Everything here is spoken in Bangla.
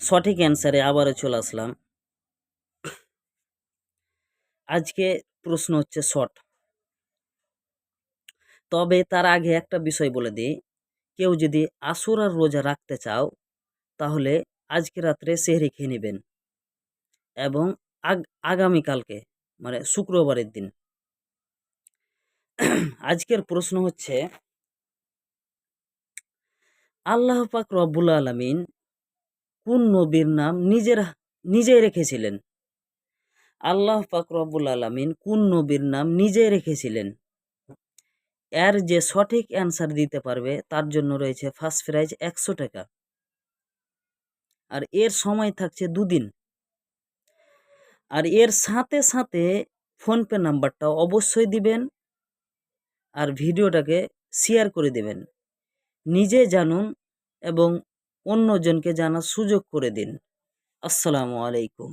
সঠিক অ্যান্সারে আবারও চলে আসলাম। আজকে প্রশ্ন হচ্ছে শর্ট, তবে তার আগে একটা বিষয় বলে দিই, কেউ যদি আশুরার রোজা রাখতে চাও তাহলে আজকে রাত্রে সেহরি খেয়ে নেবেন এবং আগামীকালকে মানে শুক্রবারের দিন। আজকের প্রশ্ন হচ্ছে, আল্লাহ পাক রব্বুল আলামিন কোন নবীর নাম নিজেই রেখেছিলেন? আল্লাহ পাক রব্বুল আলামিন কোন নবীর নাম নিজেই রেখেছিলেন? এর যে সঠিক অ্যান্সার দিতে পারবে তার জন্য রয়েছে ফার্স্ট প্রাইজ 100 টাকা, আর এর সময় থাকছে 2 দিন। আর এর সাথে সাথে ফোনপে নাম্বারটা অবশ্যই দিবেন আর ভিডিওটাকে শেয়ার করে দেবেন। নিজে জানুন এবং অন্যজনকে জানার সুযোগ করে দিন। আসসালামু আলাইকুম।